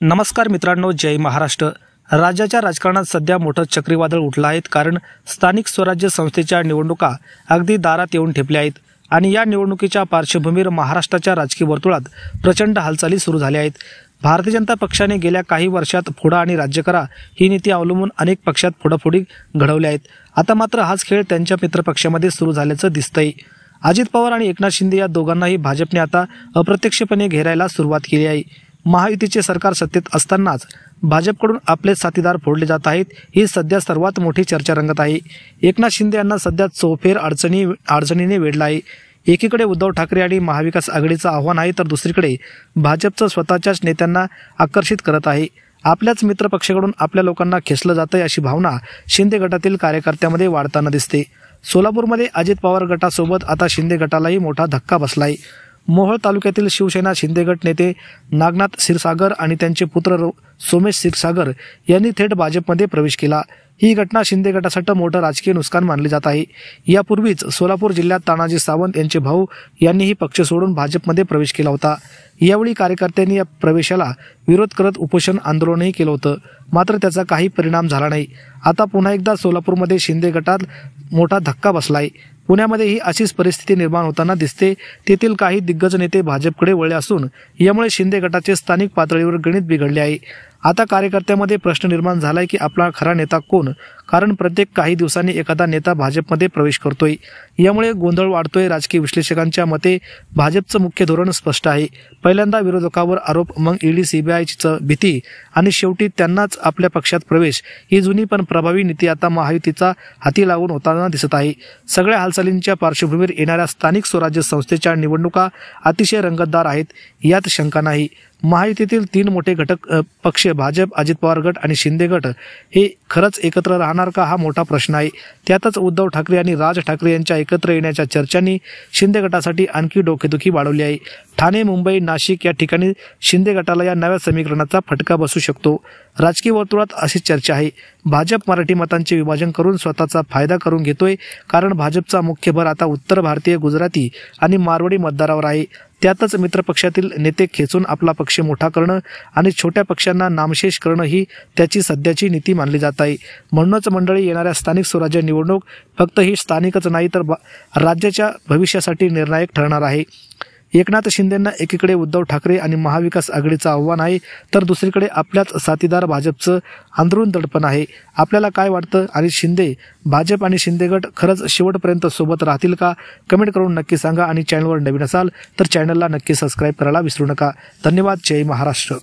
नमस्कार मित्रांनो, जय महाराष्ट्र। राज्याच्या राजकारणात सध्या मोठं चक्रीवादळ उठलं आहे, कारण स्थानिक स्वराज्य संस्थेच्या निवडणुका अगदी दारात येऊन ठेपल्या आहेत आणि या निवडणुकीच्या पार्श्वभूमीवर महाराष्ट्राच्या राजकीय वर्तुळात प्रचंड हालचाली सुरू झाल्या आहेत। भारतीय जनता पक्षाने गेल्या काही वर्षात फोडा आणि राज्य करा ही नीती अवलंबून अनेक पक्षात फोडाफोडी घडवल्या आहेत। आता मात्र हाच खेळ त्यांच्या मित्रपक्षामध्ये सुरू झाल्याचं दिसतंय। अजित पवार आणि एकनाथ शिंदे या दोघांनाही भाजपने आता अप्रत्यक्षपणे घेरायला सुरुवात केली आहे। महायुतीचे सरकार सत्तेत असतानाच भाजपकडून आपले साथीदार फोडले जात आहेत, ही सध्या सर्वात मोठी चर्चा रंगत आहे। एकनाथ शिंदे यांना सध्या चौफेर अडचणीने वेढलं आहे। एकीकडे उद्धव ठाकरे आणि महाविकास आघाडीचं आव्हान आहे, तर दुसरीकडे भाजपचं स्वतःच्याच नेत्यांना आकर्षित करत आहे। आपल्याच मित्रपक्षाकडून आपल्या लोकांना खेचलं जातंय अशी भावना शिंदे गटातील कार्यकर्त्यांमध्ये वाढताना दिसते। सोलापूरमध्ये अजित पवार गटासोबत आता शिंदे गटालाही मोठा धक्का बसलाय। मोहोळ तालुक्यातील शिवसेना शिंदे गट नेते नागनाथ क्षीरसागर आणि त्यांचे पुत्र सोमेश क्षीरसागर यांनी थेट भाजपमध्ये प्रवेश केला। ही घटना शिंदे गटासाठी मोठं राजकीय नुकसान मानले जात आहे। यापूर्वीच सोलापूर जिल्ह्यात तानाजी सावंत यांचे भाऊ यांनीही पक्ष सोडून भाजपमध्ये प्रवेश केला होता। यावेळी कार्यकर्त्यांनी या प्रवेशाला विरोध करत उपोषण आंदोलनही केलं होतं, मात्र त्याचा काही परिणाम झाला नाही। आता पुन्हा एकदा सोलापूरमध्ये शिंदे गटात मोठा धक्का बसलाय। पुण्यामध्येही अशीच परिस्थिती निर्माण होताना दिसते। तेथील काही दिग्गज नेते भाजपकडे वळले असून यामुळे शिंदे गटाचे स्थानिक पातळीवर गणित बिघडले आहे। आता कार्यकर्त्यांमध्ये प्रश्न निर्माण झालाय की आपला खरा नेता कोण, कारण प्रत्येक काही दिवसांनी एखादा नेता भाजपमध्ये प्रवेश करतोय। यामुळे गोंधळ वाढतोय। राजकीय विश्लेषकांच्या मते भाजपचं मुख्य धोरण स्पष्ट आहे। पहिल्यांदा विरोधकावर आरोप, मग ईडी सीबीआयची भीती आणि शेवटी त्यांनाच आपल्या पक्षात प्रवेश, ही जुनी पण प्रभावी नीती आता महायुतीचा हाती लागून होताना दिसत आहे। सगळ्या हालचालींच्या पार्श्वभूमीवर येणाऱ्या स्थानिक स्वराज्य संस्थेच्या निवडणुका अतिशय रंगतदार आहेत, यात शंका नाही। महायुतीतील तीन मोठे घटक पक्ष भाजप, अजित पवार गट आणि शिंदे गट हे खरंच एकत्र राहणार का, हा मोठा प्रश्न आहे। त्यातच उद्धव ठाकरे आणि राज ठाकरे यांच्या एकत्र येण्याच्या चर्चांनी शिंदे गटासाठी आणखी डोकेदुखी वाढवली आहे। ठाणे, मुंबई, नाशिक या ठिकाणी शिंदे गटाला या नव्या समीकरणाचा फटका बसू शकतो। राजकीय वर्तुळात अशी चर्चा आहे, भाजप मराठी मतांचे विभाजन करून स्वतःचा फायदा करून घेतोय, कारण भाजपचा मुख्य भर आता उत्तर भारतीय, गुजराती आणि मारवाडी मतदारावर आहे। त्यातच मित्रपक्षातील नेते खेचून आपला पक्ष मोठा करणं आणि छोट्या पक्षांना नामशेष करणं ही त्याची सध्याची नीती मानली जात आहे। म्हणूनच मंडळी, येणाऱ्या स्थानिक स्वराज्य निवडणूक फक्त ही स्थानिकच नाही, तर राज्याच्या भविष्यासाठी निर्णायक ठरणार आहे। एकनाथ शिंदेंना एकीकडे उद्धव ठाकरे आणि महाविकास आघाडीचं आव्हान आहे, तर दुसरीकडे आपल्याच साथीदार भाजपचं अंदरून दडपण आहे। आपल्याला काय वाटतं, आणि शिंदे, भाजप आणि शिंदे गट खरंच शेवटपर्यंत सोबत राहतील का? कमेंट करून नक्की सांगा आणि चॅनलवर नवीन असाल तर चॅनलला नक्की सबस्क्राईब करायला विसरू नका। धन्यवाद। जय महाराष्ट्र।